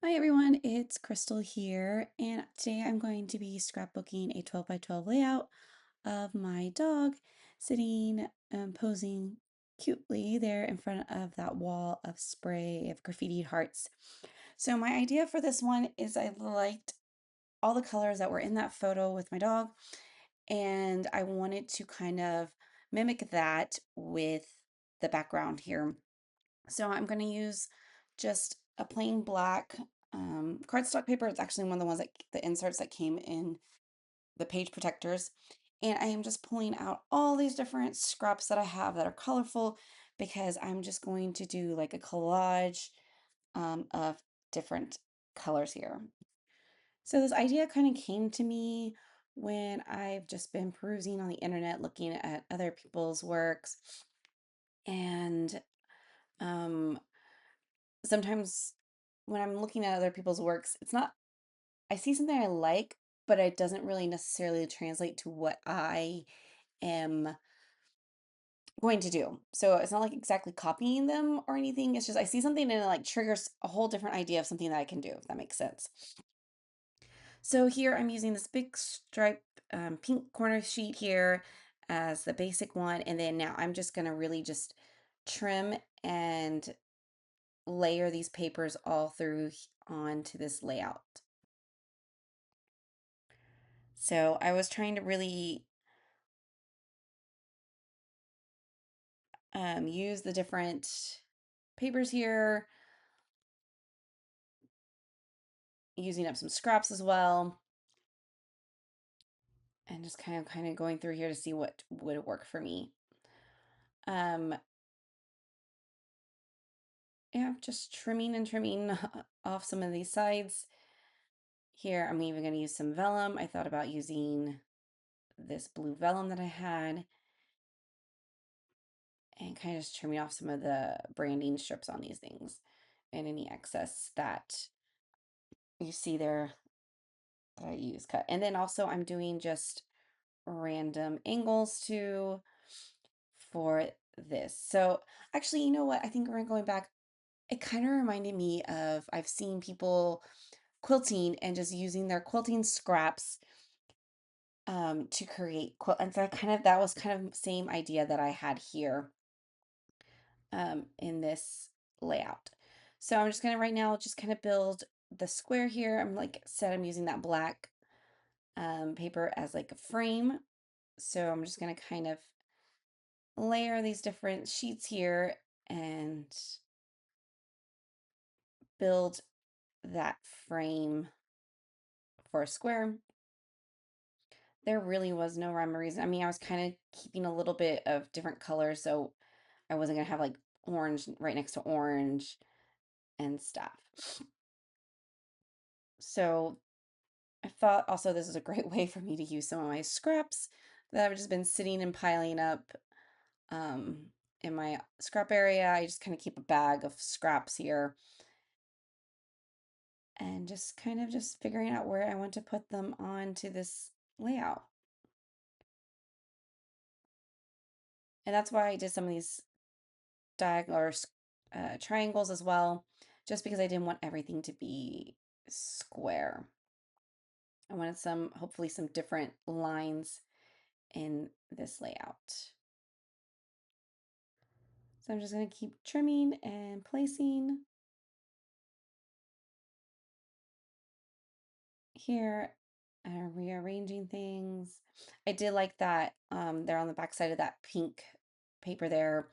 Hi everyone, it's Crystal here, and today I'm going to be scrapbooking a 12 by 12 layout of my dog sitting posing cutely there in front of that wall of spray of graffitied hearts. So my idea for this one is I liked all the colors that were in that photo with my dog, and I wanted to kind of mimic that with the background here. So I'm going to use just a plain black cardstock paper. It's actually one of the ones that the inserts that came in the page protectors. And I am just pulling out all these different scraps that I have that are colorful because I'm just going to do like a collage of different colors here. So this idea kind of came to me when I've just been perusing on the internet looking at other people's works, and um, sometimes when I'm looking at other people's works, it's not, I see something I like, but it doesn't really necessarily translate to what I am going to do. So it's not like exactly copying them or anything. It's just I see something and it like triggers a whole different idea of something that I can do, if that makes sense. So here I'm using this big stripe pink corner sheet here as the basic one. And then now I'm just going to really just trim and layer these papers all through onto this layout. So I was trying to really use the different papers here, using up some scraps as well, and just kind of going through here to see what would work for me. Um, yeah, just trimming and trimming off some of these sides. Here, I'm even going to use some vellum. I thought about using this blue vellum that I had and kind of just trimming off some of the branding strips on these things and any excess that you see there that I use cut. And then also I'm doing just random angles too for this. So actually, you know what? I think we're going back. It kind of reminded me of I've seen people quilting and just using their quilting scraps to create quilt. And so that was kind of the same idea that I had here in this layout. So I'm just gonna right now just kind of build the square here. I'm like said, I'm using that black paper as like a frame. So I'm just gonna kind of layer these different sheets here and build that frame for a square. There really was no rhyme or reason. I mean, I was kind of keeping a little bit of different colors, so I wasn't gonna have like orange right next to orange and stuff. So I thought also this is a great way for me to use some of my scraps that I've just been sitting and piling up um, in my scrap area. I just kind of keep a bag of scraps here and just kind of just figuring out where I want to put them onto this layout. And that's why I did some of these diagonal or triangles as well, just because I didn't want everything to be square. I wanted some, hopefully some different lines in this layout. So I'm just going to keep trimming and placing here and rearranging things. I did like that there on the back side of that pink paper there,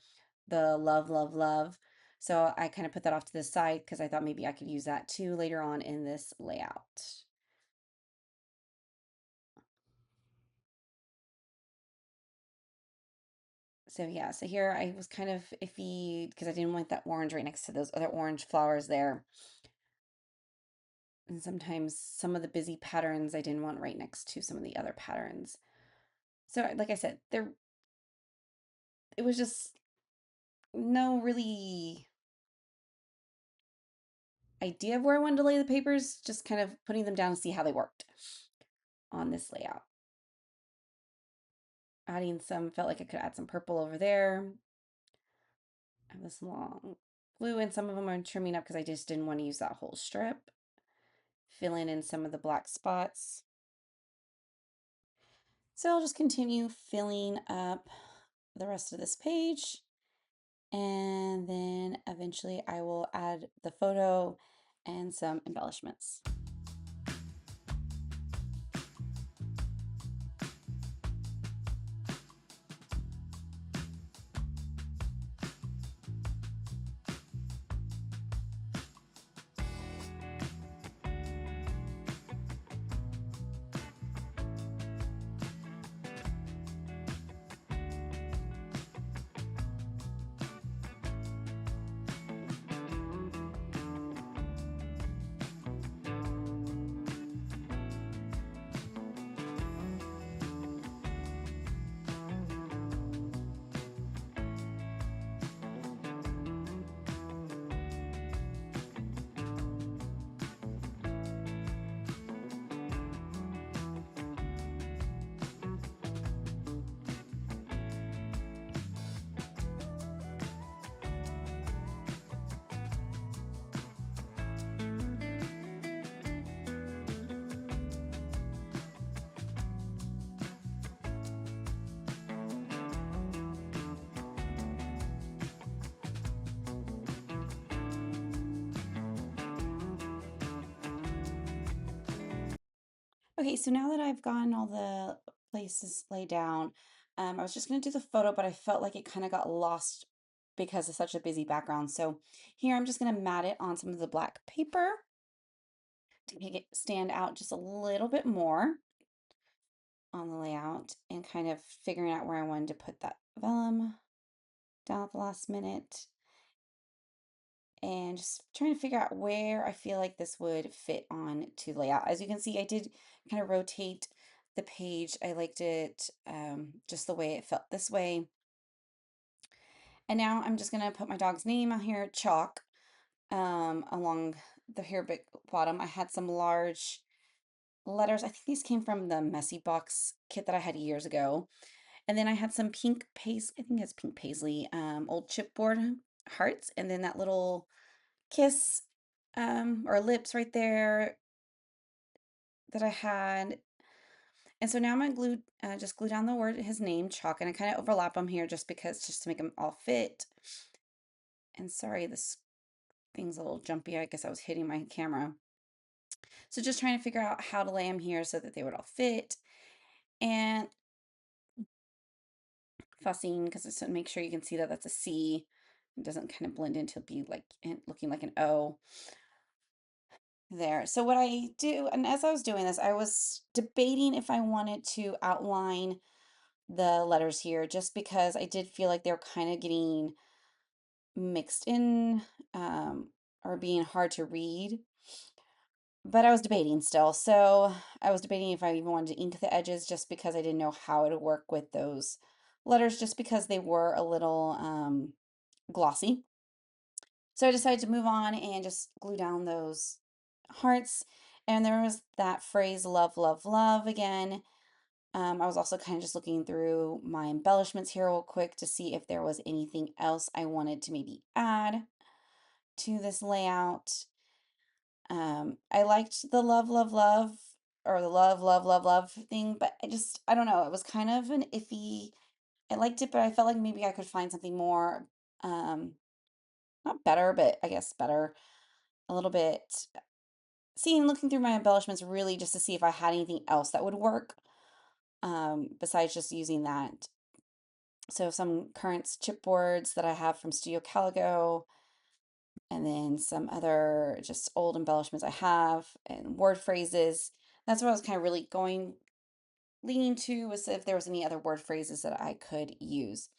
the love, love, love. So I kind of put that off to the side because I thought maybe I could use that too later on in this layout. So yeah, so here I was kind of iffy because I didn't want that orange right next to those other orange flowers there. And sometimes some of the busy patterns I didn't want right next to some of the other patterns. So like I said, it was just no really idea of where I wanted to lay the papers, just kind of putting them down to see how they worked on this layout. Adding some, felt like I could add some purple over there. I have this long blue, and some of them I'm trimming up because I just didn't want to use that whole strip. filling in some of the black spots. So I'll just continue filling up the rest of this page, and then eventually I will add the photo and some embellishments. Okay, so now that I've gotten all the places laid down, I was just going to do the photo, but I felt like it kind of got lost because of such a busy background. So here I'm just going to mat it on some of the black paper to make it stand out just a little bit more on the layout, and kind of figuring out where I wanted to put that vellum down at the last minute, and just trying to figure out where I feel like this would fit on to layout. As you can see, I did kind of rotate the page. I liked it just the way it felt this way. And now I'm just gonna put my dog's name on here, chalk, along the here bottom. I had some large letters. I think these came from the Messy Box kit that I had years ago. And then I had some pink paisley, I think it's pink paisley, old chipboard hearts, and then that little kiss or lips right there that I had. And so now I'm gonna just glue down the word, his name, chalk, and I kind of overlap them here just because, just to make them all fit. And sorry, this thing's a little jumpy. I guess I was hitting my camera. So just trying to figure out how to lay them here so that they would all fit. And fussing because it's to make sure you can see that that's a C. It doesn't kind of blend into be like looking like an O there. So what I do, and as I was doing this, I was debating if I wanted to outline the letters here just because I did feel like they were kind of getting mixed in or being hard to read. But I was debating still. So I was debating if I even wanted to ink the edges just because I didn't know how it would work with those letters, just because they were a little glossy. So I decided to move on and just glue down those hearts. And there was that phrase, love, love, love again. I was also kind of just looking through my embellishments here real quick to see if there was anything else I wanted to maybe add to this layout. I liked the love, love, love, or the love, love, love, love thing, but I don't know, it was kind of an iffy. I liked it, but I felt like maybe I could find something more, um, not better, but I guess better, a little bit. Looking through my embellishments really just to see if I had anything else that would work, besides just using that. So some current chipboards that I have from Studio Calico, and then some other just old embellishments I have, and word phrases. That's what I was kind of really leaning to, was if there was any other word phrases that I could use.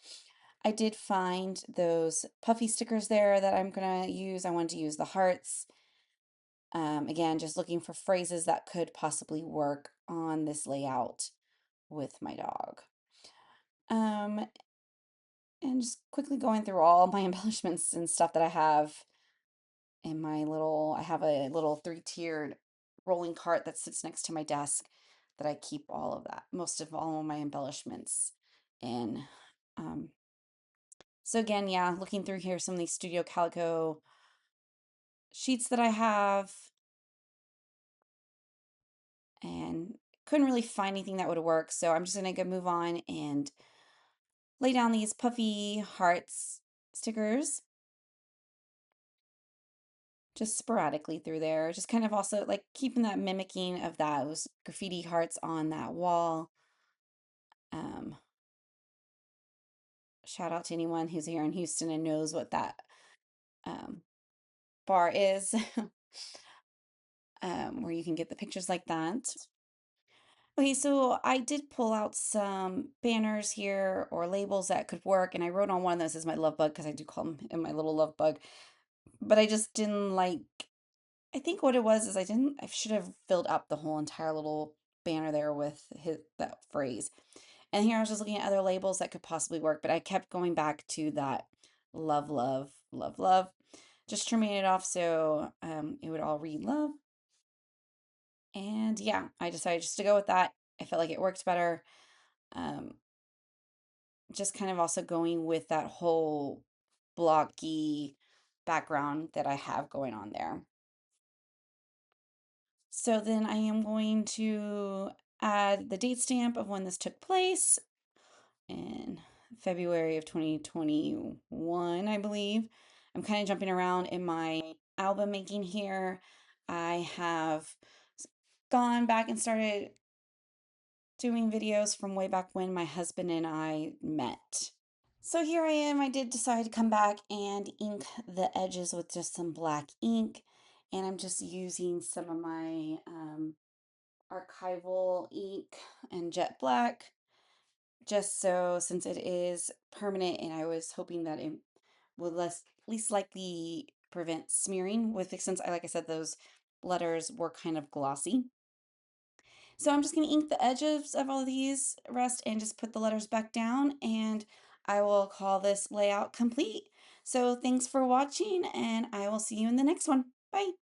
I did find those puffy stickers there that I'm gonna use. I wanted to use the hearts. Again, just looking for phrases that could possibly work on this layout with my dog. Um, and just quickly going through all my embellishments and stuff that I have in my I have a little three-tiered rolling cart that sits next to my desk that I keep most of all of my embellishments in. Um, so again, yeah, looking through here, some of these Studio Calico sheets that I have, and couldn't really find anything that would work. So I'm just gonna go move on and lay down these puffy hearts stickers just sporadically through there. Just kind of also like keeping that mimicking of those graffiti hearts on that wall. Um, Shout out to anyone who's here in Houston and knows what that um, bar is, where you can get the pictures like that. Okay, so I did pull out some banners here or labels that could work, and I wrote on one of those as my love bug because I do call him in my little love bug. But I just didn't like, I think what it was is I should have filled up the whole entire little banner there with that phrase. And here I was just looking at other labels that could possibly work, but I kept going back to that love, love, love, love. Just trimming it off so it would all read love. And yeah, I decided just to go with that. I felt like it worked better. Um, just kind of also going with that whole blocky background that I have going on there. So then I am going to add the date stamp of when this took place in February of 2021, I believe. I'm kind of jumping around in my album making here. I have gone back and started doing videos from way back when my husband and I met. So here I am. I did decide to come back and ink the edges with just some black ink. And I'm just using some of my archival ink and jet black. Just so, since it is permanent, and I was hoping that it would least likely prevent smearing with it, since like I said, those letters were kind of glossy. So I'm just going to ink the edges of all of these rest and just put the letters back down, and I will call this layout complete. So thanks for watching, and I will see you in the next one. Bye.